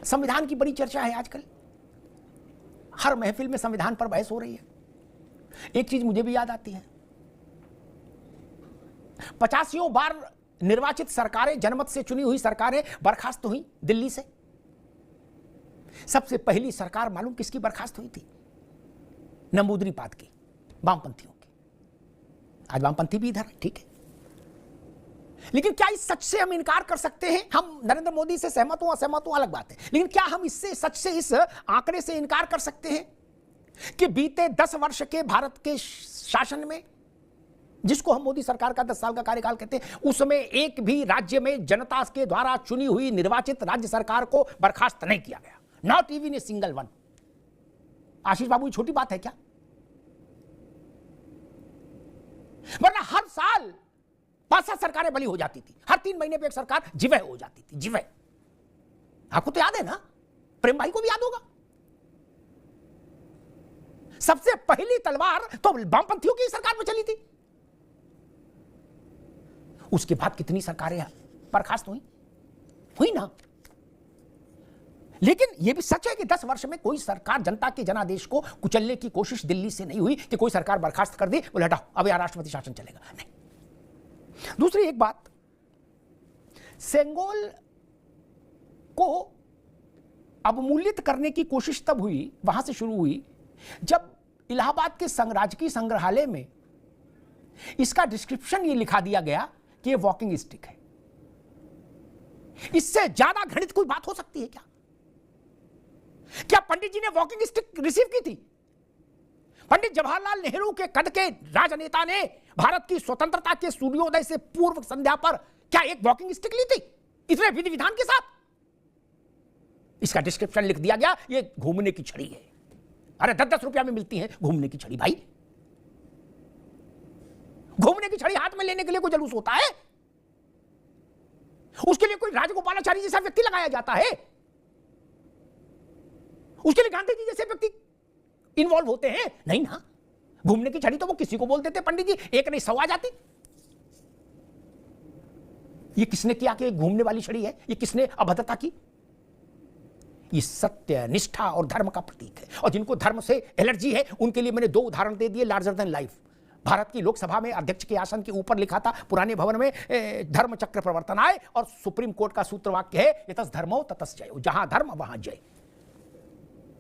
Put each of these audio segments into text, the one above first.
संविधान की बड़ी चर्चा है आजकल, हर महफिल में संविधान पर बहस हो रही है। एक चीज मुझे भी याद आती है, 85 बार निर्वाचित सरकारें, जनमत से चुनी हुई सरकारें बर्खास्त हुई दिल्ली से। सबसे पहली सरकार मालूम किसकी बर्खास्त हुई थी? नंबूदरीपाद की, वामपंथियों की। आज वामपंथी भी इधर है, ठीक है, लेकिन क्या इस सच से हम इनकार कर सकते हैं? हम नरेंद्र मोदी से सहमत हूं असहमत हूं अलग बात है, लेकिन क्या हम इससे सच से, इस आंकड़े से इनकार कर सकते हैं कि बीते 10 वर्ष के भारत के शासन में, जिसको हम मोदी सरकार का 10 साल का कार्यकाल कहते हैं, उसमें एक भी राज्य में जनता के द्वारा चुनी हुई निर्वाचित राज्य सरकार को बर्खास्त नहीं किया गया, not even a single one. Ashish Babu, छोटी बात है क्या? वरना हर साल 5-7 सरकारें बली हो जाती थी, हर 3 महीने पे एक सरकार जिवह हो जाती थी, जिवह। आपको तो याद है ना, प्रेम भाई को भी याद होगा। सबसे पहली तलवार तो वामपंथियों की सरकार में चली थी। उसके बाद कितनी सरकारें बर्खास्त हुई ना। लेकिन यह भी सच है कि 10 वर्ष में कोई सरकार जनता के जनादेश को कुचलने की कोशिश दिल्ली से नहीं हुई कि कोई सरकार बर्खास्त कर दी, बोले हटाओ अब यहां राष्ट्रपति शासन चलेगा, नहीं। दूसरी एक बात, सेंगोल को अवमूल्यित करने की कोशिश तब हुई, वहां से शुरू हुई, जब इलाहाबाद के राजकीय संग्रहालय में इसका डिस्क्रिप्शन ये लिखा दिया गया कि ये वॉकिंग स्टिक है। इससे ज्यादा घृणित कोई बात हो सकती है क्या? क्या पंडित जी ने वॉकिंग स्टिक रिसीव की थी? पंडित जवाहरलाल नेहरू के कद के राजनेता ने भारत की स्वतंत्रता के सूर्योदय से पूर्व संध्या पर क्या एक वॉकिंग स्टिक ली थी, इतने विधि विधान के साथ? इसका डिस्क्रिप्शन लिख दिया गया, ये घूमने की छड़ी है। अरे 10-10 रुपया में मिलती है घूमने की छड़ी। भाई, घूमने की छड़ी हाथ में लेने के लिए कोई जलूस होता है? उसके लिए कोई राजगोपालाचारी जैसा व्यक्ति लगाया जाता है? उसके लिए गांधी जी जैसे व्यक्ति इन्वॉल्व होते हैं? नहीं ना। घूमने की छड़ी तो वो किसी को बोल देते पंडित जी, एक नहीं 100 आ जाती। ये किसने किया कि घूमने वाली छड़ी है? ये किसने अभद्रता की? ये सत्य, निष्ठा और धर्म का प्रतीक है, और जिनको धर्म से एलर्जी है उनके लिए मैंने 2 उदाहरण दे दिए लार्जर देन लाइफ। भारत की लोकसभा में अध्यक्ष के आसन के ऊपर लिखा था पुराने भवन में, धर्म चक्र प्रवर्तनाय, और सुप्रीम कोर्ट का सूत्र वाक्य है यतस् धर्मो ततस् जयो, जहां धर्म वहां जय।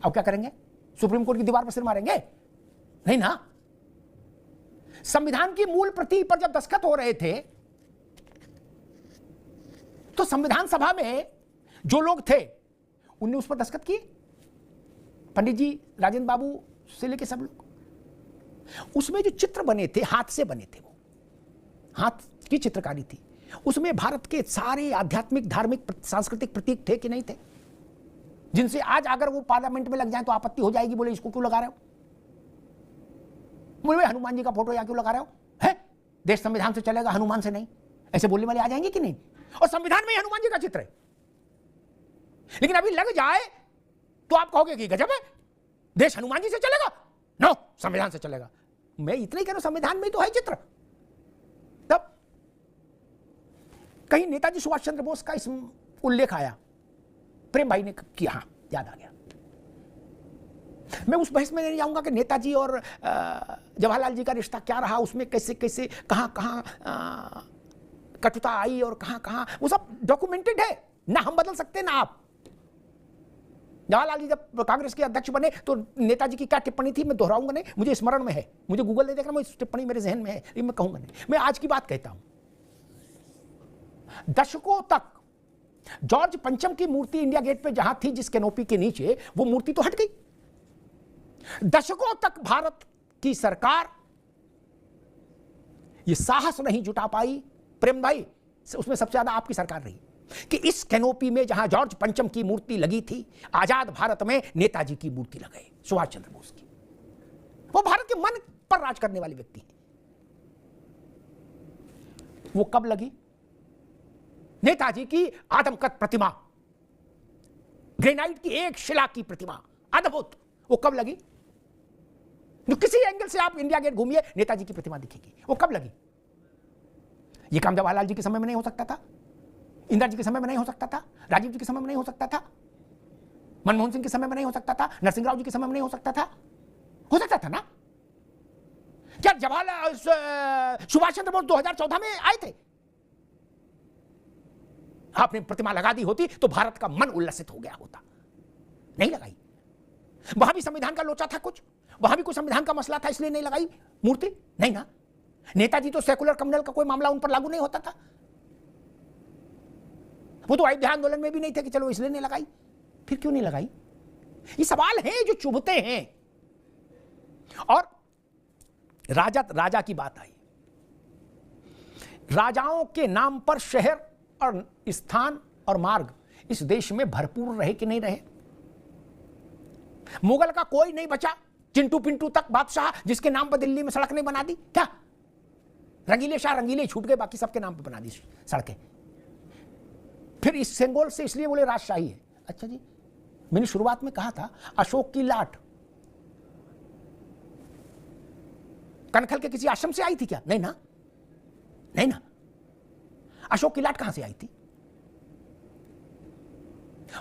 अब क्या करेंगे? सुप्रीम कोर्ट की दीवार पर सिर मारेंगे? नहीं ना। संविधान की मूल प्रति पर जब दस्तखत हो रहे थे तो संविधान सभा में जो लोग थे उनने उस पर दस्तखत किए, पंडित जी, राजेंद्र बाबू से लेके सब लोग। उसमें जो चित्र बने थे, हाथ से बने थे, वो हाथ की चित्रकारी थी। उसमें भारत के सारे आध्यात्मिक, धार्मिक, सांस्कृतिक प्रतीक थे कि नहीं थे, जिनसे आज अगर वो पार्लियामेंट में लग जाए तो आपत्ति हो जाएगी, बोले इसको क्यों लगा रहे हो? बोले हनुमान जी का फोटो यहां क्यों लगा रहे हो? है देश संविधान से चलेगा, हनुमान से नहीं, ऐसे बोलने वाले आ जाएंगे कि नहीं? और संविधान में हनुमान जी का चित्र है, लेकिन अभी लग जाए तो आप कहोगे कि गजब है, देश हनुमान जी से चलेगा? नो, संविधान से चलेगा। मैं इतना ही कह रहा हूं, संविधान में तो है चित्र। तब कहीं नेताजी सुभाष चंद्र बोस का इस उल्लेख आया, प्रेम भाई ने किया, हाँ याद आ गया। मैं उस बहस में नहीं जाऊंगा कि नेताजी और जवाहरलाल जी का रिश्ता क्या रहा, उसमें कैसे कैसे कहां कहां कटुता आई और कहां कहां, वो सब डॉक्यूमेंटेड है, ना हम बदल सकते ना आप। जवाहरलाल जी जब कांग्रेस के अध्यक्ष बने तो नेताजी की क्या टिप्पणी थी मैं दोहराऊंगा नहीं, मुझे स्मरण में है, मुझे गूगल नहीं देखना, मुझे टिप्पणी मेरे जहन में है, लेकिन मैं कहूंगा नहीं। मैं आज की बात कहता हूं, दशकों तक जॉर्ज पंचम की मूर्ति इंडिया गेट पे जहां थी, जिस कैनोपी के नीचे, वो मूर्ति तो हट गई। दशकों तक भारत की सरकार ये साहस नहीं जुटा पाई, प्रेम भाई, उसमें सबसे ज्यादा आपकी सरकार रही, कि इस कैनोपी में जहां जॉर्ज पंचम की मूर्ति लगी थी, आजाद भारत में नेताजी की मूर्ति लगाई, सुभाष चंद्र बोस की। वो भारत के मन पर राज करने वाले व्यक्ति हैं। वो कब लगी? नेताजी की आदमकद प्रतिमा, ग्रेनाइट की एक शिला की प्रतिमा, अद्भुत, वो कब लगी? जो किसी एंगल से आप इंडिया गेट घूमिए नेताजी की प्रतिमा दिखेगी। वो कब लगी? ये काम जवाहरलाल जी के समय में नहीं हो सकता था, इंदिरा जी के समय में नहीं हो सकता था, राजीव जी के समय में नहीं हो सकता था, मनमोहन सिंह के समय में नहीं हो सकता था, नरसिंह राव जी के समय में नहीं हो सकता था? हो सकता था ना? क्या जवाहरलाल सुभाष चंद्र बोस 2014 में आए थे? आपने प्रतिमा लगा दी होती तो भारत का मन उल्लसित हो गया होता। नहीं लगाई। वहां भी संविधान का लोचा था, कुछ वहां भी कुछ संविधान का मसला था, इसलिए नहीं लगाई मूर्ति? नहीं ना। नेताजी तो सेकुलर कम्युनल का कोई मामला उन पर लागू नहीं होता था। वो तो अयोध्या आंदोलन में भी नहीं थे कि चलो इसलिए नहीं लगाई। फिर क्यों नहीं लगाई? ये सवाल हैं जो चुभते हैं। और राजा की बात आई। राजाओं के नाम पर शहर और स्थान और मार्ग इस देश में भरपूर रहे कि नहीं रहे? मुगल का कोई नहीं बचा, चिंटू पिंटू तक बादशाह, जिसके नाम पर दिल्ली में सड़क नहीं बना दी? क्या रंगीले शाह रंगीले छूट गए, बाकी सबके नाम पर बना दी सड़कें। फिर इस सेंगोल से इसलिए बोले राजशाही है। अच्छा जी, मैंने शुरुआत में कहा था अशोक की लाट कनखल के किसी आश्रम से आई थी क्या? नहीं ना, नहीं ना। अशोक की लाट कहां से आई थी?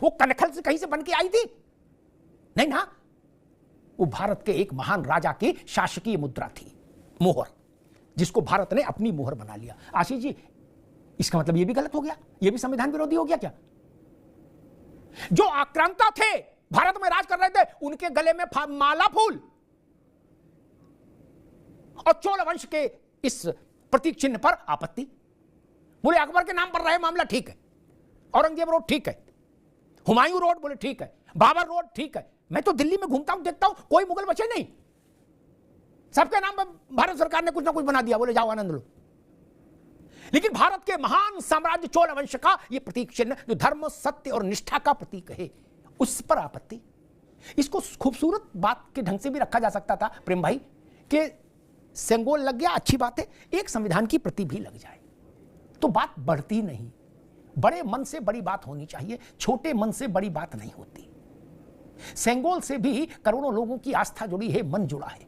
वो कनखल से कहीं से बन के आई थी? नहीं ना। वो भारत के एक महान राजा की शासकीय मुद्रा थी, मोहर, जिसको भारत ने अपनी मोहर बना लिया। आशीष जी, इसका मतलब ये भी गलत हो गया? ये भी संविधान विरोधी हो गया क्या? जो आक्रांता थे, भारत में राज कर रहे थे, उनके गले में माला फूल और चोल वंश के इस प्रतीक चिन्ह पर आपत्ति। बोले अकबर के नाम पर रहे मामला ठीक है, औरंगजेब रोड ठीक है, हुमायूं रोड बोले ठीक है, बाबर रोड ठीक है। मैं तो दिल्ली में घूमता हूं, देखता हूं कोई मुगल बचे नहीं, सबके नाम पर भारत सरकार ने कुछ ना कुछ बना दिया, बोले जाओ आनंद लो। लेकिन भारत के महान साम्राज्य चोल वंश का यह प्रतीक चिन्ह जो धर्म सत्य और निष्ठा का प्रतीक है, उस पर आपत्ति। इसको खूबसूरत बात के ढंग से भी रखा जा सकता था प्रेम भाई, कि सेंगोल लग गया, अच्छी बात है, एक संविधान की प्रति भी लग जाए तो बात बढ़ती नहीं। बड़े मन से बड़ी बात होनी चाहिए, छोटे मन से बड़ी बात नहीं होती। सेंगोल से भी करोड़ों लोगों की आस्था जुड़ी है, मन जुड़ा है,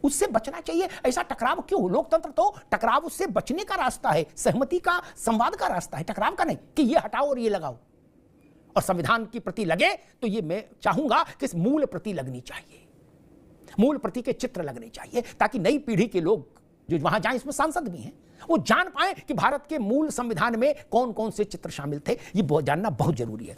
उससे बचना चाहिए। ऐसा टकराव क्यों? लोकतंत्र तो टकराव से बचने का रास्ता है, सहमति का, संवाद का रास्ता है, टकराव का नहीं कि ये हटाओ और ये लगाओ। और संविधान की प्रति लगे तो ये मैं चाहूंगा कि इस मूल प्रति लगनी चाहिए, मूल प्रति के चित्र लगने चाहिए, ताकि नई पीढ़ी के लोग जो वहां जाएं, इसमें सांसद भी हैं, वो जान पाए कि भारत के मूल संविधान में कौन कौन से चित्र शामिल थे। ये जानना बहुत जरूरी है।